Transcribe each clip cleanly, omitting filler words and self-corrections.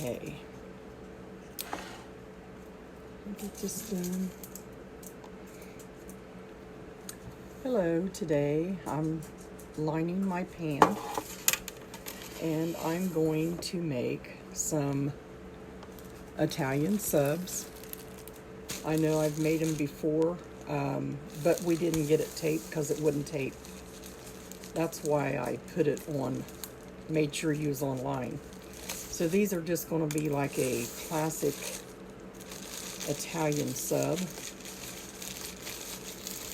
Okay. Get this done. Hello, today I'm lining my pan and I'm going to make some Italian subs. I know I've made them before, but we didn't get it taped because it wouldn't tape. That's why I put it on, made sure you was online. So these are just going to be like a classic Italian sub.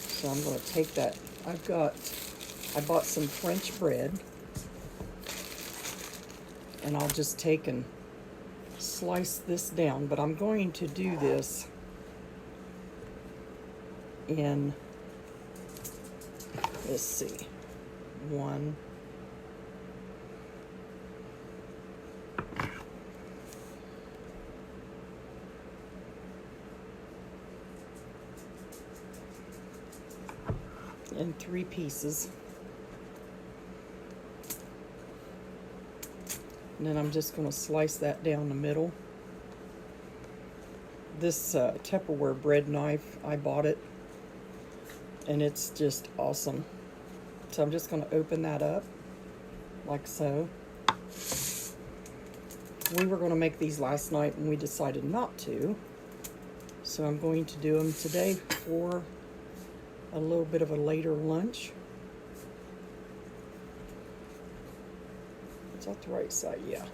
So I'm going to take that. I bought some French bread, and I'll just take and slice this down, but I'm going to do this in, let's see, one, in 3 pieces. And then I'm just going to slice that down the middle. This Tupperware bread knife, I bought it, and it's just awesome. So I'm just going to open that up, like so. We were going to make these last night, and we decided not to. So I'm going to do them today for a little bit of a later lunch. Is that the right side? Yeah.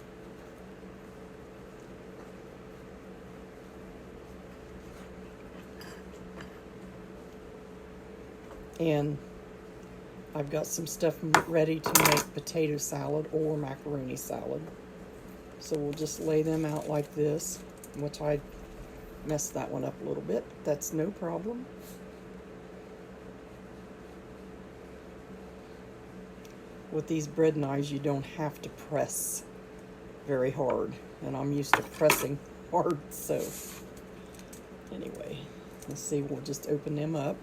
And I've got some stuff ready to make potato salad or macaroni salad. So we'll just lay them out like this, which I messed that one up a little bit. That's no problem. With these bread knives, you don't have to press very hard, and I'm used to pressing hard, so anyway, let's see, we'll just open them up.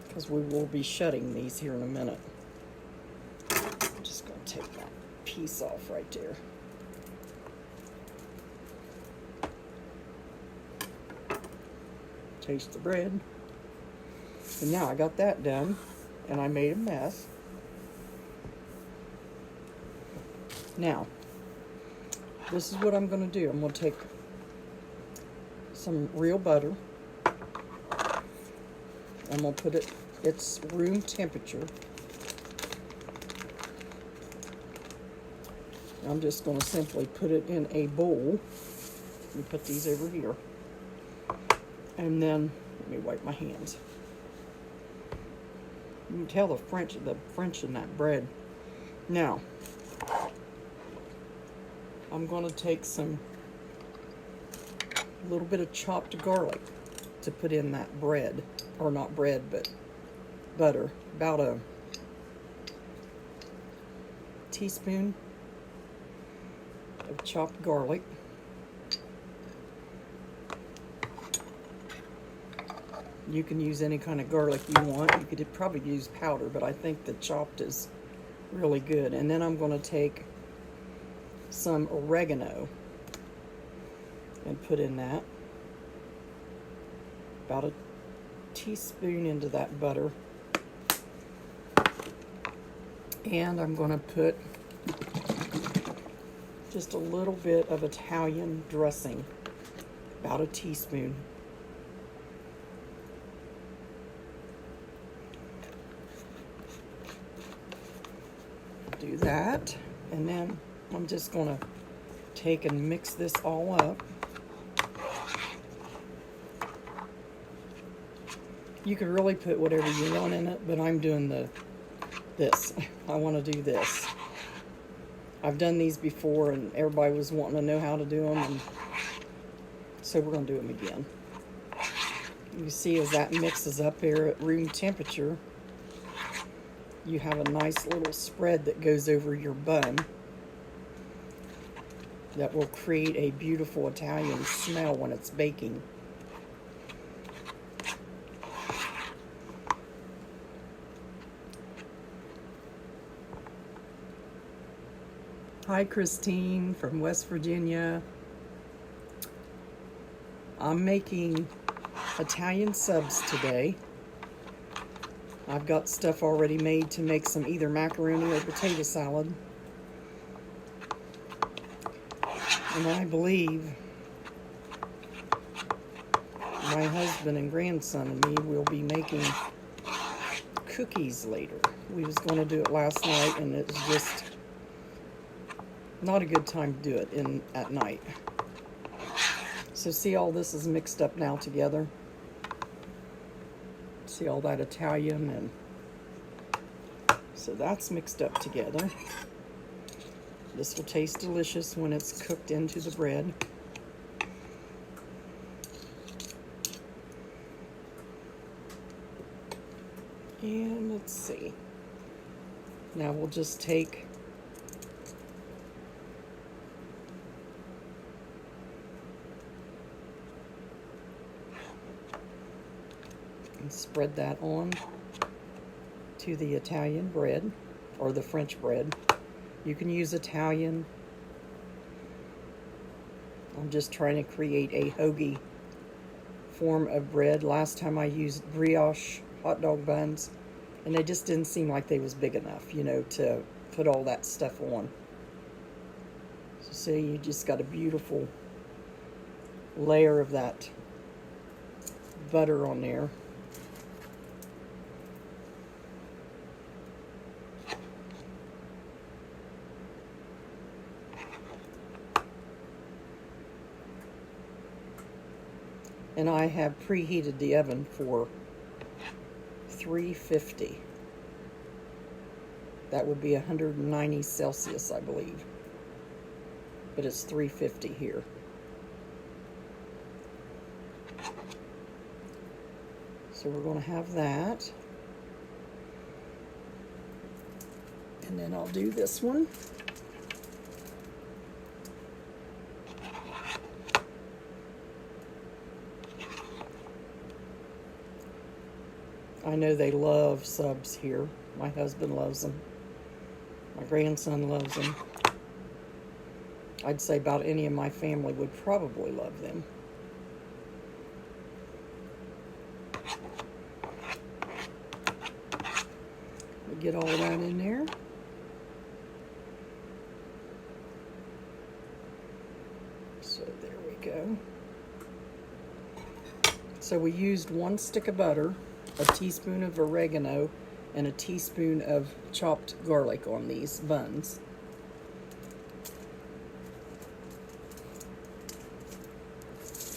Because we will be shutting these here in a minute. I'm just going to take that piece off right there. Taste the bread. And now I got that done, and I made a mess. Now, this is what I'm going to do. I'm going to take some real butter. I'm going to put it, it's room temperature. I'm just going to simply put it in a bowl. Let me put these over here. And then, let me wipe my hands. You can tell the French in that bread. Now, I'm going to take some, little bit of chopped garlic to put in that bread. Or not bread, but butter. About a teaspoon of chopped garlic. You can use any kind of garlic you want. You could probably use powder, but I think the chopped is really good. And then I'm going to take some oregano and put in that. About a teaspoon into that butter. And I'm going to put just a little bit of Italian dressing. About a teaspoon. Do that, and then I'm just going to take and mix this all up. You could really put whatever you want in it, but I'm doing this. I want to do this. I've done these before, and everybody was wanting to know how to do them, and so we're going to do them again. You see, as that mixes up here at room temperature, you have a nice little spread that goes over your bun that will create a beautiful Italian smell when it's baking. Hi, Christine from West Virginia. I'm making Italian subs today. I've got stuff already made to make some either macaroni or potato salad. And I believe my husband and grandson and me will be making cookies later. We was going to do it last night, and it's just not a good time to do it at night. So see, all this is mixed up now together. See all that Italian, and so that's mixed up together. This will taste delicious when it's cooked into the bread. And let's see. Now we'll just take and spread that on to the Italian bread or the French bread. You can use Italian. I'm just trying to create a hoagie form of bread. Last time I used brioche hot dog buns, and they just didn't seem like they was big enough, you know, to put all that stuff on. So see, you just got a beautiful layer of that butter on there. And I have preheated the oven for 350. That would be 190 Celsius, I believe. But it's 350 here. So we're going to have that. And then I'll do this one. I know they love subs here. My husband loves them. My grandson loves them. I'd say about any of my family would probably love them. We get all that in there. So there we go. So we used 1 stick of butter, a teaspoon of oregano, and a teaspoon of chopped garlic on these buns.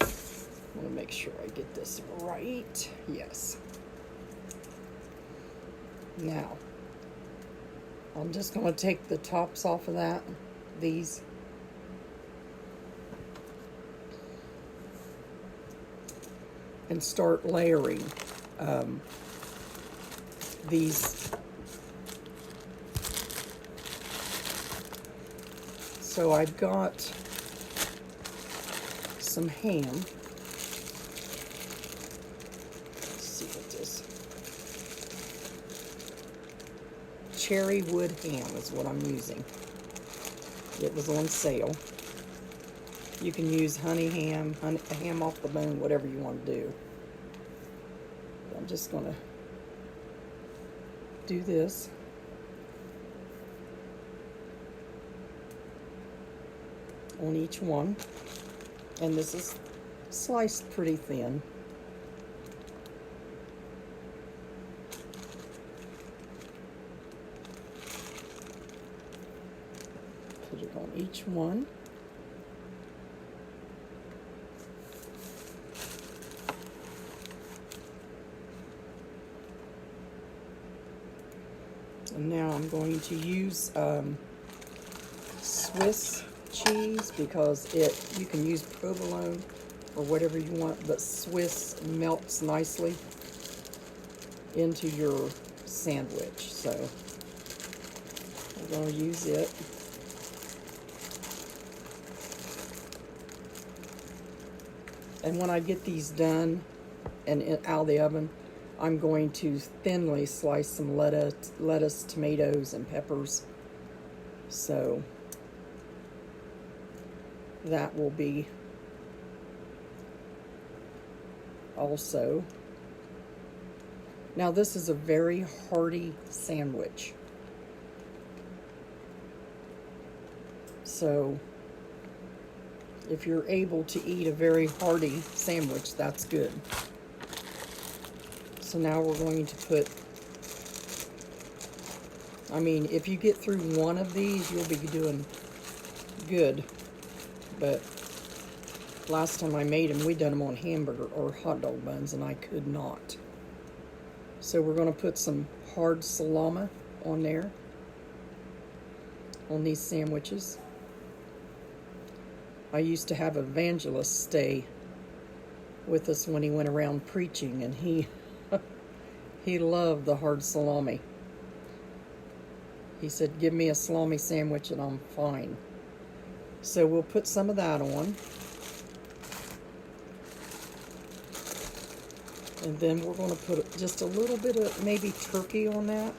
I want to make sure I get this right. Yes. Now, I'm just going to take the tops off of these. And start layering these. So I've got some ham. Let's see what this cherry wood ham is what I'm using. It was on sale. You can use honey ham, ham off the bone, whatever you want to do. I'm just going to do this. On each one. And this is sliced pretty thin. Put it on each one. And now I'm going to use Swiss cheese because you can use provolone or whatever you want, but Swiss melts nicely into your sandwich. So we're going to use it. And when I get these done and out of the oven, I'm going to thinly slice some lettuce, tomatoes, and peppers. So that will be also. Now this is a very hearty sandwich. So if you're able to eat a very hearty sandwich, that's good. So now we're going to put, I mean, if you get through one of these, you'll be doing good. But last time I made them, we done them on hamburger or hot dog buns, and I could not. So we're going to put some hard salami on there, on these sandwiches. I used to have Evangelist stay with us when he went around preaching, and he he loved the hard salami. He said, give me a salami sandwich and I'm fine. So we'll put some of that on. And then we're going to put just a little bit of maybe turkey on that.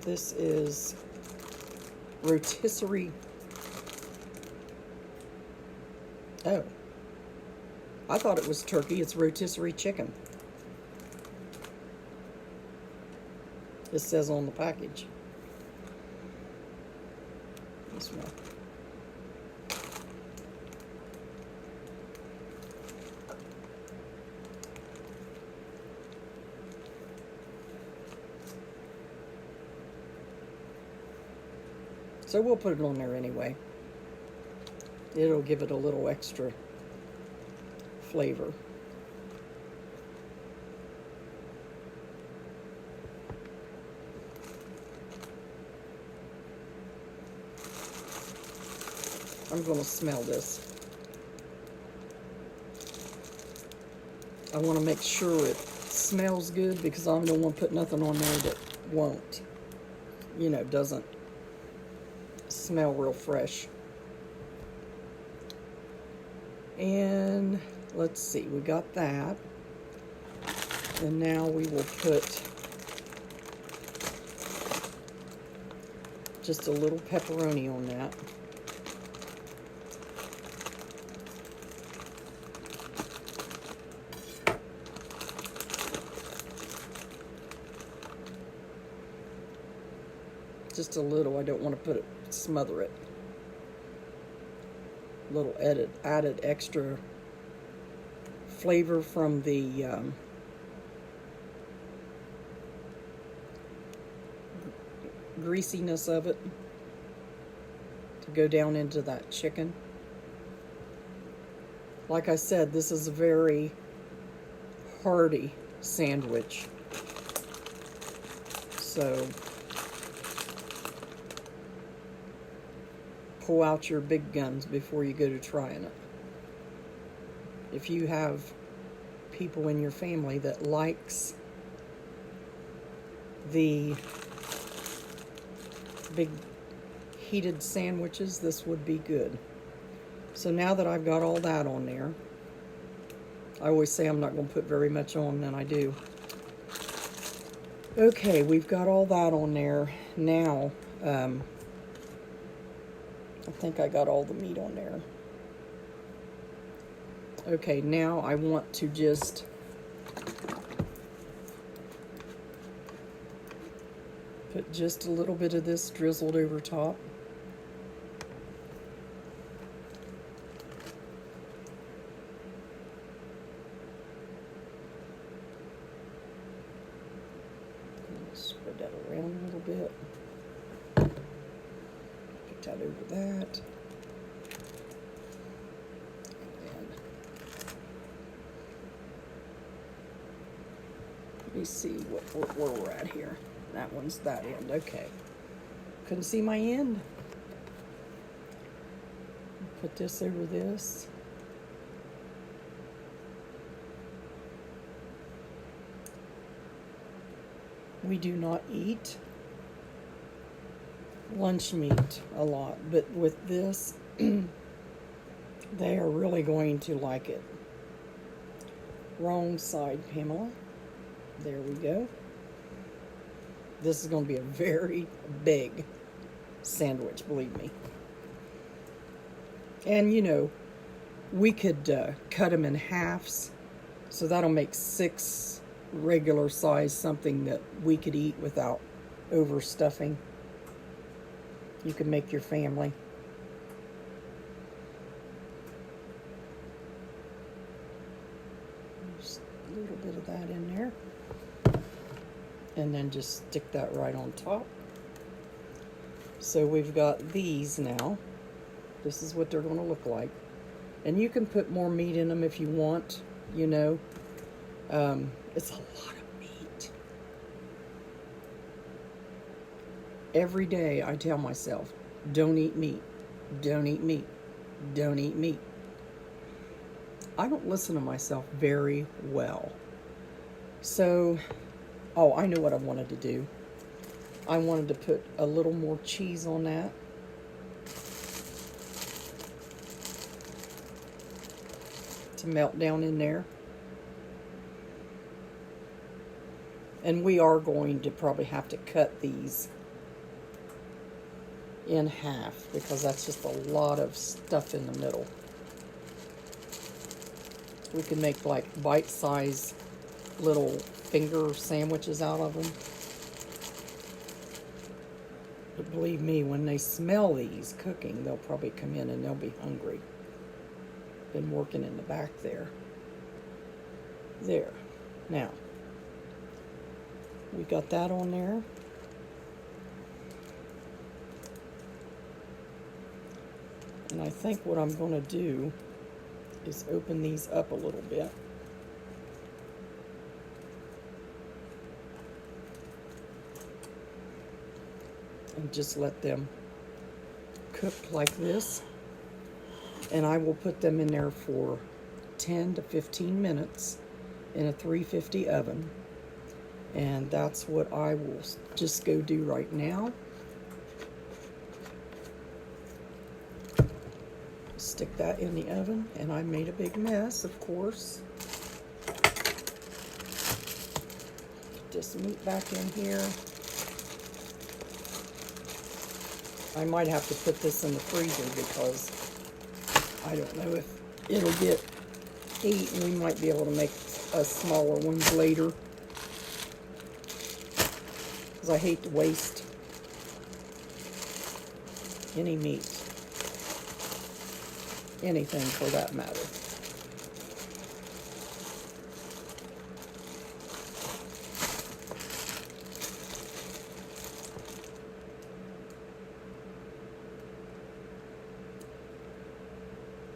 This is rotisserie. Oh, I thought it was turkey. It's rotisserie chicken. It says on the package. This one. So we'll put it on there anyway. It'll give it a little extra flavor. I'm going to smell this. I want to make sure it smells good because I don't want to put nothing on there that won't, you know, doesn't smell real fresh. And let's see, we got that. And now we will put just a little pepperoni on that. Just a little, I don't want to put it, smother it. Little added extra flavor from the greasiness of it to go down into that chicken. Like I said, this is a very hearty sandwich. So pull out your big guns before you go to trying it. If you have people in your family that likes the big heated sandwiches, this would be good. So now that I've got all that on there, I always say I'm not going to put very much on, and I do. Okay, we've got all that on there. Now, I think I got all the meat on there. Okay, now I want to just put just a little bit of this drizzled over top. Spread that around a little bit. Put that over that. And let me see where we're at here. That one's that end. Okay. Couldn't see my end. Put this over this. We do not eat lunch meat a lot, but with this, they are really going to like it. Wrong side, Pamela. There we go. This is going to be a very big sandwich, believe me. And, you know, we could cut them in halves, so that'll make 6 regular size, something that we could eat without overstuffing. You can make your family. Just a little bit of that in there. And then just stick that right on top. So we've got these now. This is what they're going to look like. And you can put more meat in them if you want, you know. It's a lot of meat. Every day I tell myself, don't eat meat, don't eat meat, don't eat meat. I don't listen to myself very well. So, oh, I know what I wanted to do. I wanted to put a little more cheese on that. To melt down in there. And we are going to probably have to cut these in half because that's just a lot of stuff in the middle. We can make like bite-sized little finger sandwiches out of them. But believe me, when they smell these cooking, they'll probably come in and they'll be hungry. Been working in the back there. There. Now, we got that on there. And I think what I'm going to do is open these up a little bit. And just let them cook like this. And I will put them in there for 10 to 15 minutes in a 350 oven. And that's what I will just go do right now. Stick that in the oven, and I made a big mess, of course. Put this meat back in here. I might have to put this in the freezer because I don't know if it'll get eaten. We might be able to make smaller ones later. Because I hate to waste any meat. Anything for that matter.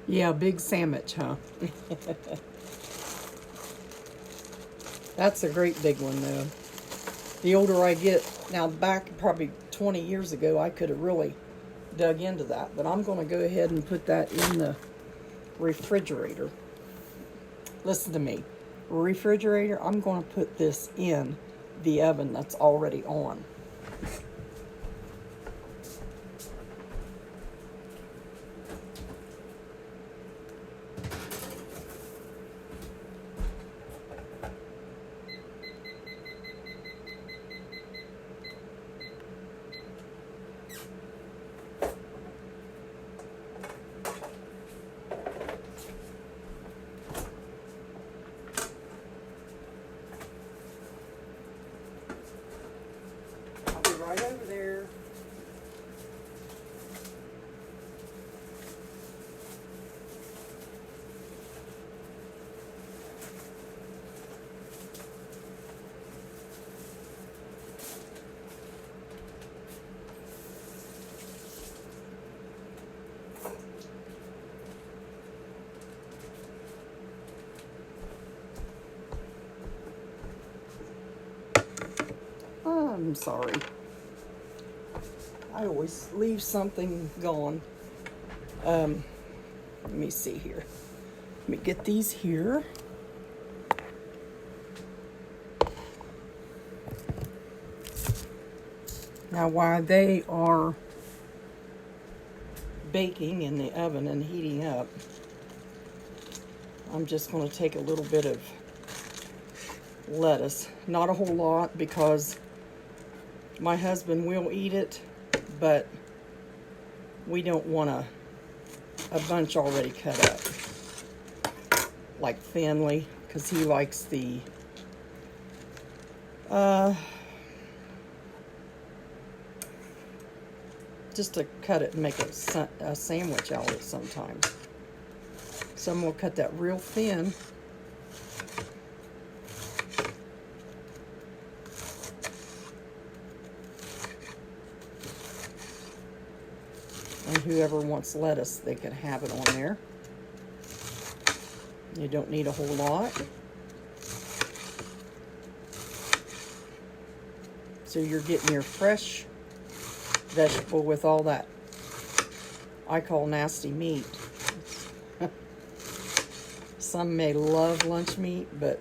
Yeah, big sandwich, huh? That's a great big one, though. The older I get, now back probably 20 years ago, I could have really dug into that. But I'm going to go ahead and put that in the refrigerator. Listen to me. Refrigerator, I'm going to put this in the oven that's already on. Right over there. I'm sorry. I always leave something gone. Let me see here. Let me get these here. Now, while they are baking in the oven and heating up, I'm just going to take a little bit of lettuce. Not a whole lot because My husband will eat it, but we don't want a bunch already cut up, like thinly, because he likes the just to cut it and make a sandwich out of it sometimes. So I'm going to cut that real thin. And whoever wants lettuce, they can have it on there. You don't need a whole lot. So you're getting your fresh vegetable with all that I call nasty meat. Some may love lunch meat, but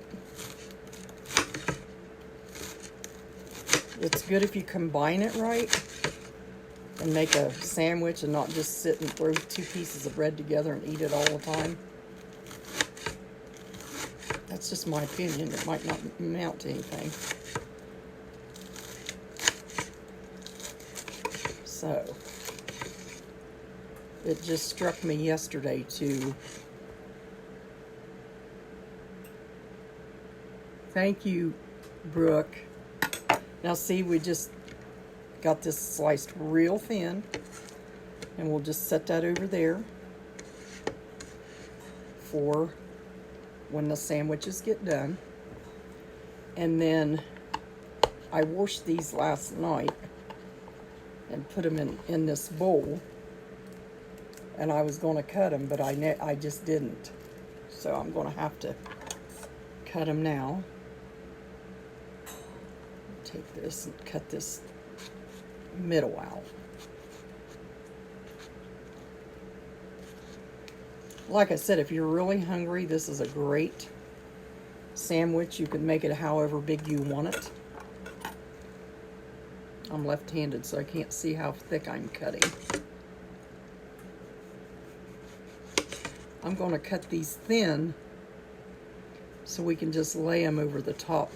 it's good if you combine it right and make a sandwich and not just sit and throw 2 pieces of bread together and eat it all the time. That's just my opinion. It might not amount to anything. So, it just struck me yesterday to thank you, Brooke. Now see, we just got this sliced real thin, and we'll just set that over there for when the sandwiches get done. And then I washed these last night and put them in this bowl, and I was going to cut them, but I just didn't. So I'm going to have to cut them now. Take this and cut this middle out. Like I said, if you're really hungry, this is a great sandwich. You can make it however big you want it. I'm left-handed, so I can't see how thick I'm cutting. I'm going to cut these thin so we can just lay them over the top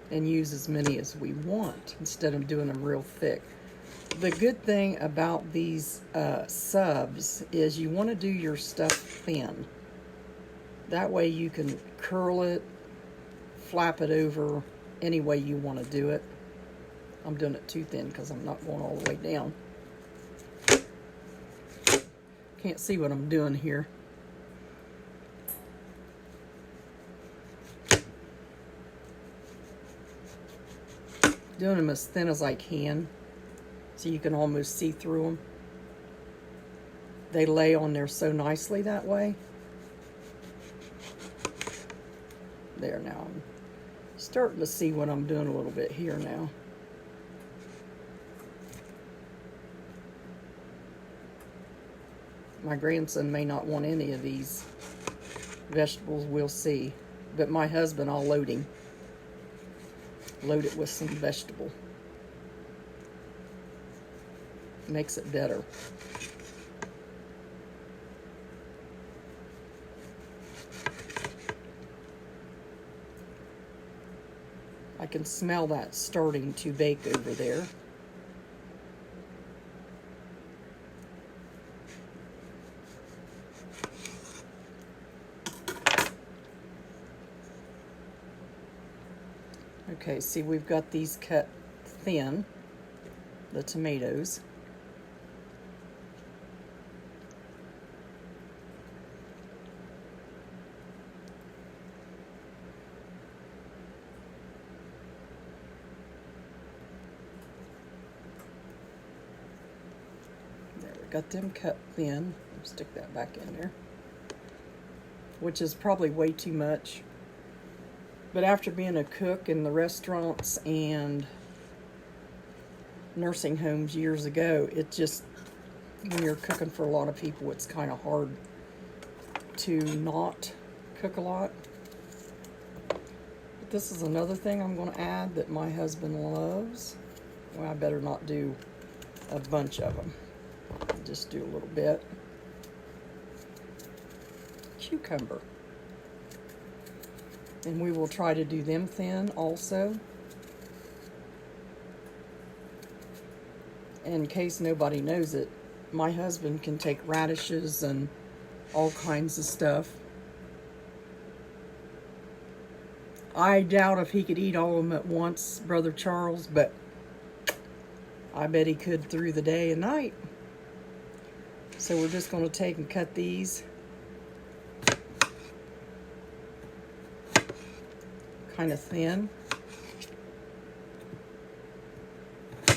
and use as many as we want instead of doing them real thick. The good thing about these subs is you want to do your stuff thin. That way you can curl it, flap it over any way you want to do it. I'm doing it too thin because I'm not going all the way down. Can't see what I'm doing here. Doing them as thin as I can so you can almost see through them. They lay on there so nicely that way. There, now I'm starting to see what I'm doing a little bit here now. My grandson may not want any of these vegetables, we'll see. But my husband, I'll load him. Load it with some vegetable. Makes it better. I can smell that starting to bake over there. Okay, see, we've got these cut thin, the tomatoes. There, we got them cut thin. Stick that back in there, which is probably way too much. But after being a cook in the restaurants and nursing homes years ago, it just, when you're cooking for a lot of people, it's kind of hard to not cook a lot. But this is another thing I'm going to add that my husband loves. Well, I better not do a bunch of them. I'll just do a little bit. Cucumber. And we will try to do them thin also. in case nobody knows it, my husband can take radishes and all kinds of stuff. I doubt if he could eat all of them at once, Brother Charles, but I bet he could through the day and night. So we're just going to take and cut these kind of thin.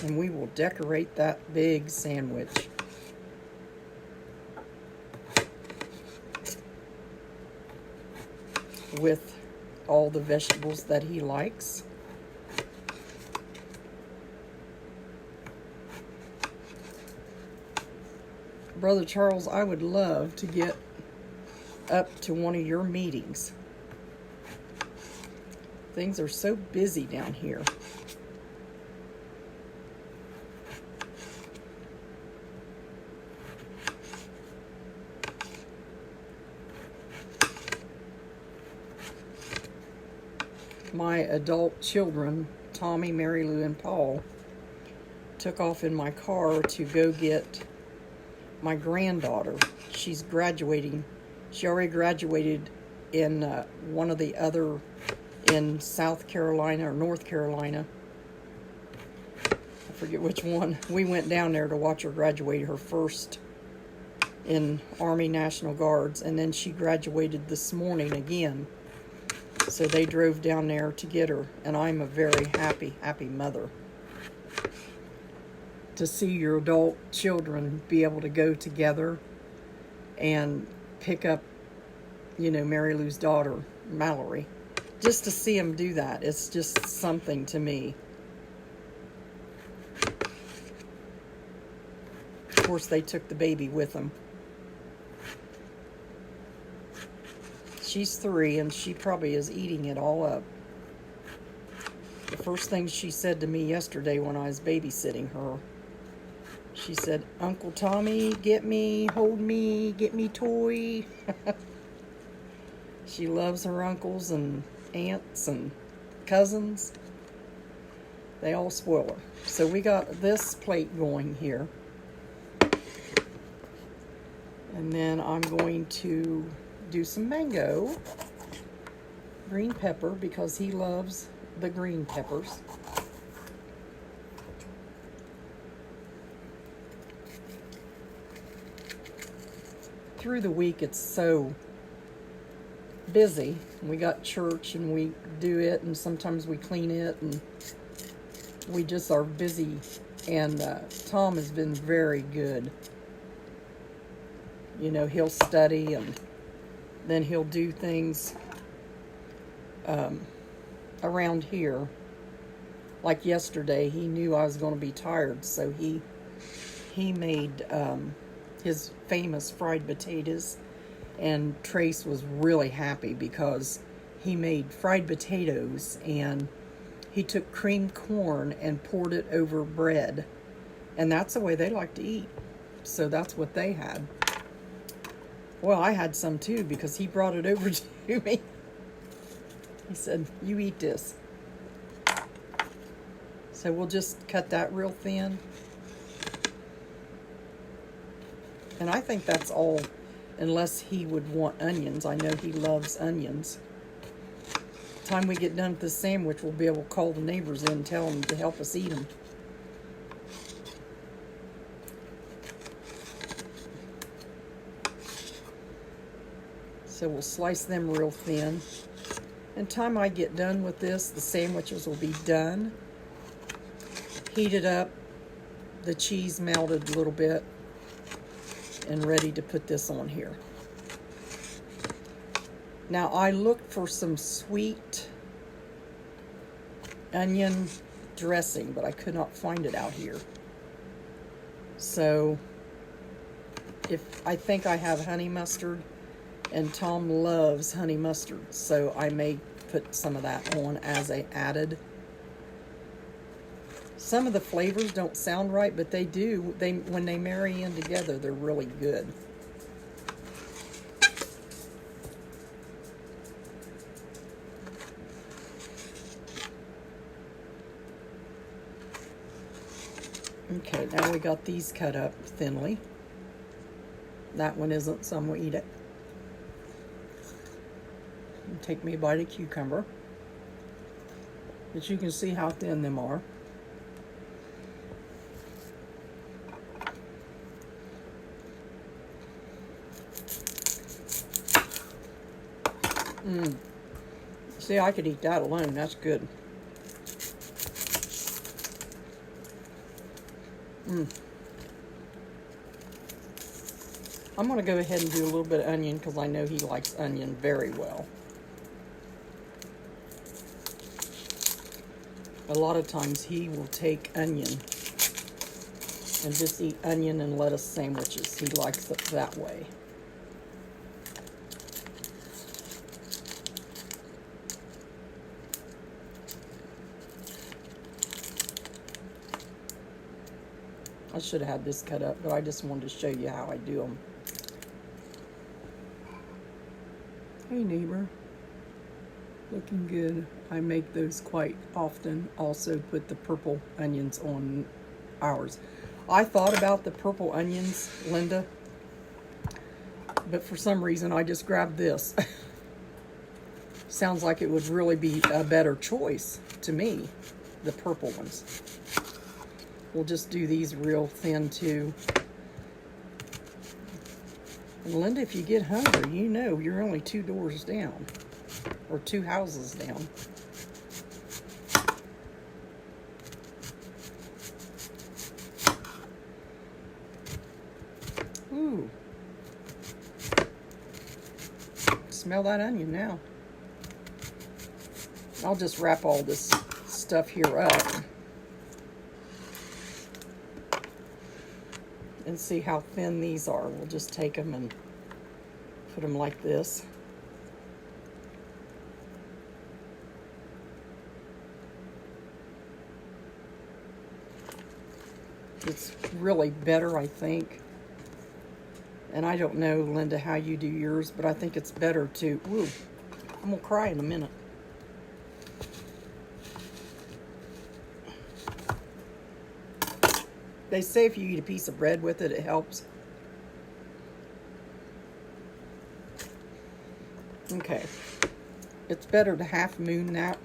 And we will decorate that big sandwich. With all the vegetables that he likes. Brother Charles, I would love to get up to one of your meetings. Things are so busy down here. My adult children, Tommy, Mary Lou, and Paul, took off in my car to go get my granddaughter. She's graduating. She already graduated in one of the other, in South Carolina or North Carolina. I forget which one. We went down there to watch her graduate, her first in Army National Guards, and then she graduated this morning again. So they drove down there to get her, and I'm a very happy mother. To see your adult children be able to go together and pick up, you know, Mary Lou's daughter, Mallory. Just to see them do that, it's just something to me. Of course, they took the baby with them. She's 3, and she probably is eating it all up. The first thing she said to me yesterday when I was babysitting her, she said, "Uncle Tommy, get me, hold me, get me toy." She loves her uncles and aunts and cousins. They all spoil her. So we got this plate going here. And then I'm going to do some mango, green pepper, because he loves the green peppers. Through the week, it's so busy. We got church and we do it, and sometimes we clean it, and we just are busy. And Tom has been very good. You know, he'll study, and then he'll do things around here. Like yesterday, he knew I was going to be tired, so he made his famous fried potatoes, and Trace was really happy because he made fried potatoes, and he took creamed corn and poured it over bread, and that's the way they like to eat. So that's what they had. Well, I had some too because he brought it over to me. He said, "You eat this." So we'll just cut that real thin. And I think that's all, unless he would want onions. I know he loves onions. By the time we get done with this sandwich, we'll be able to call the neighbors in and tell them to help us eat them. So we'll slice them real thin. And time I get done with this, the sandwiches will be done. Heated up, the cheese melted a little bit, and ready to put this on here. Now I looked for some sweet onion dressing, but I could not find it out here. So I think I have honey mustard, and Tom loves honey mustard, so I may put some of that on as a added. Some of the flavors don't sound right, but they do. When they marry in together, they're really good. Okay, now we got these cut up thinly. That one isn't, so I'm gonna eat it. And take me a bite of cucumber. But you can see how thin them are. See, I could eat that alone. That's good. I'm going to go ahead and do a little bit of onion because I know he likes onion very well. A lot of times he will take onion and just eat onion and lettuce sandwiches. He likes it that way. I should have had this cut up, but I just wanted to show you how I do them. Hey neighbor, looking good. I make those quite often. Also put the purple onions on ours. I thought about the purple onions, Linda, but for some reason I just grabbed this. Sounds like it would really be a better choice to me, the purple ones. We'll just do these real thin too. And Linda, if you get hungry, you know you're only 2 doors down, or 2 houses down. Ooh. Smell that onion now. I'll just wrap all this stuff here up and see how thin these are. We'll just take them and put them like this. It's really better, I think. And I don't know, Linda, how you do yours, but I think it's better to... Ooh, I'm gonna cry in a minute. They say if you eat a piece of bread with it, it helps. Okay. It's better to half moon that.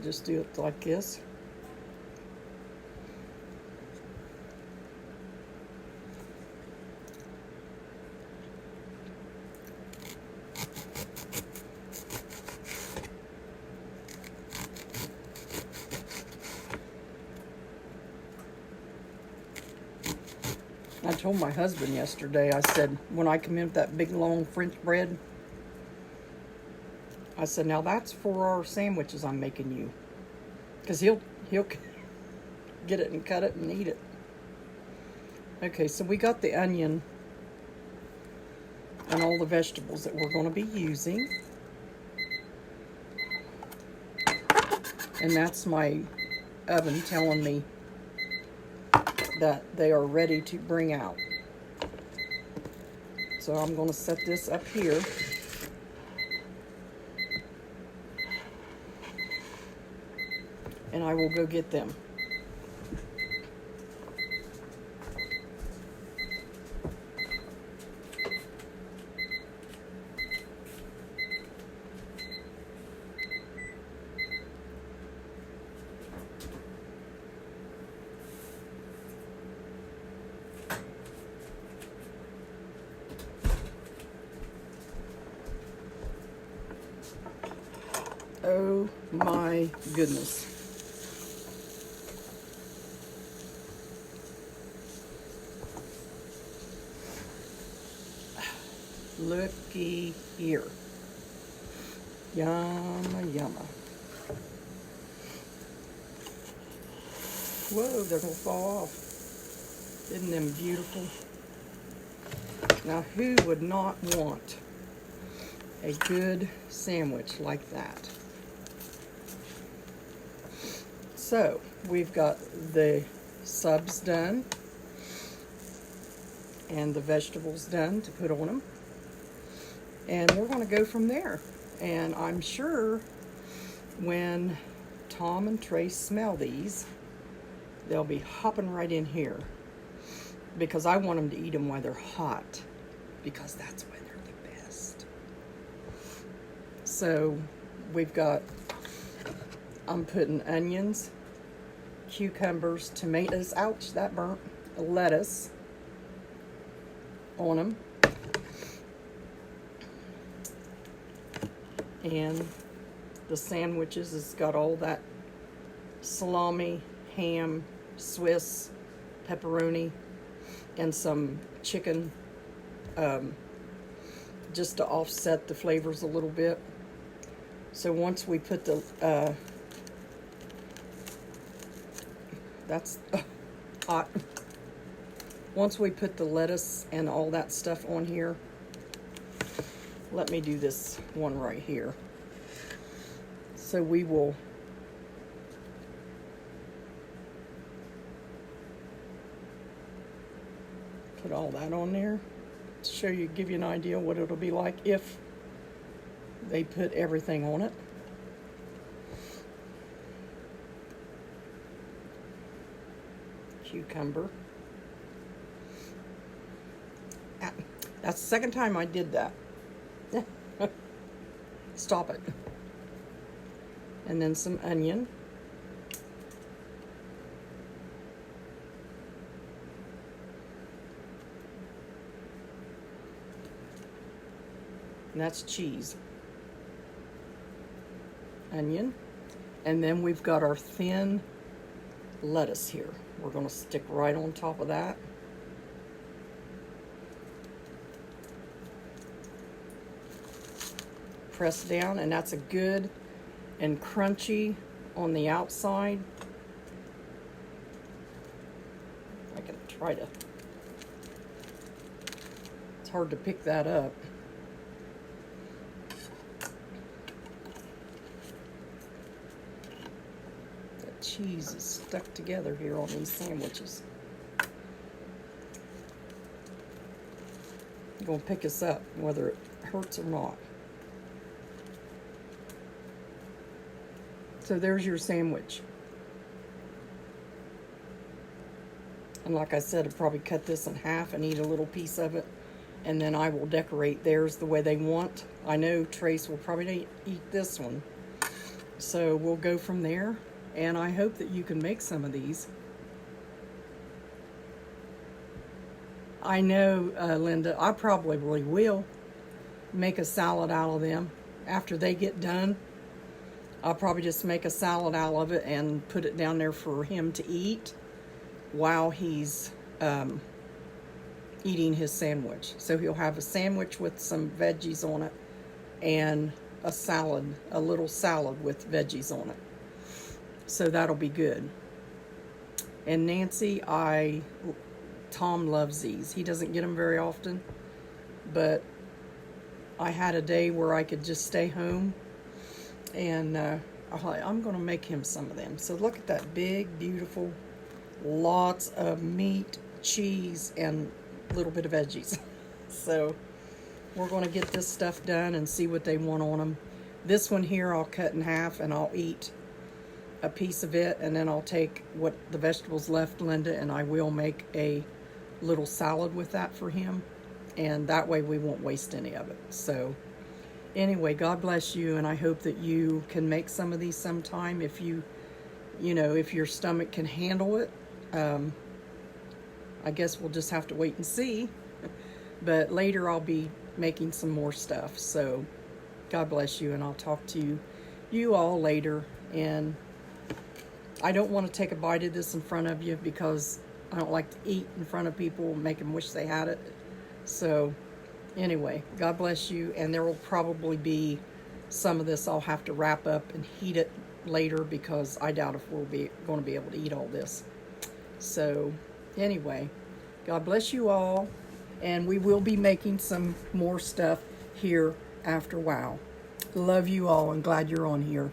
Just do it like this. I told my husband yesterday, I said, when I come in with that big long French bread, I said, now that's for our sandwiches I'm making you. Because he'll get it and cut it and eat it. Okay, so we got the onion and all the vegetables that we're going to be using. And that's my oven telling me that they are ready to bring out. So I'm going to set this up here. And I will go get them. Oh my goodness. Looky here. Yumma, yumma. Whoa, they're gonna fall off. Isn't them beautiful? Now, who would not want a good sandwich like that. So we've got the subs done and the vegetables done to put on them. And we're going to go from there. And I'm sure when Tom and Trace smell these, they'll be hopping right in here, because I want them to eat them while they're hot, because that's why they're the best. So we've got, I'm putting onions, cucumbers, tomatoes, ouch, that burnt, lettuce on them. And the sandwiches has got all that salami, ham, Swiss, pepperoni, and some chicken, just to offset the flavors a little bit. So once we put the, that's hot. Once we put the lettuce and all that stuff on here, let me do this one right here. So we will put all that on there to show you, give you an idea what it'll be like if they put everything on it. Cucumber. That's the second time I did that. Stop it. And then some onion. And that's cheese. Onion. And then we've got our thin lettuce here. We're going to stick right on top of that. Press down, and that's a good and crunchy on the outside. I can try to, it's hard to pick that up. The cheese is stuck together here on these sandwiches. I'm going to pick this up whether it hurts or not. So there's your sandwich. And like I said, I'll probably cut this in half and eat a little piece of it. And then I will decorate theirs the way they want. I know Trace will probably eat this one. So we'll go from there. And I hope that you can make some of these. I know, Linda, I probably will make a salad out of them after they get done. I'll probably just make a salad out of it and put it down there for him to eat while he's eating his sandwich. So he'll have a sandwich with some veggies on it and a salad, a little salad with veggies on it. So that'll be good. And Nancy, Tom loves these. He doesn't get them very often, but I had a day where I could just stay home, and I'm going to make him some of them. So look at that big, beautiful, lots of meat, cheese, and a little bit of veggies. So we're going to get this stuff done and see what they want on them. This one here I'll cut in half, and I'll eat a piece of it, and then I'll take what the vegetables left, Linda, and I will make a little salad with that for him, and that way we won't waste any of it. So anyway, God bless you, and I hope that you can make some of these sometime if if your stomach can handle it. I guess we'll just have to wait and see, but later I'll be making some more stuff. So God bless you, and I'll talk to you all later. And I don't want to take a bite of this in front of you because I don't like to eat in front of people and make them wish they had it. So anyway, God bless you, and there will probably be some of this I'll have to wrap up and heat it later because I doubt if we'll be going to be able to eat all this. So anyway, God bless you all, and we will be making some more stuff here after wow. Love you all and glad you're on here.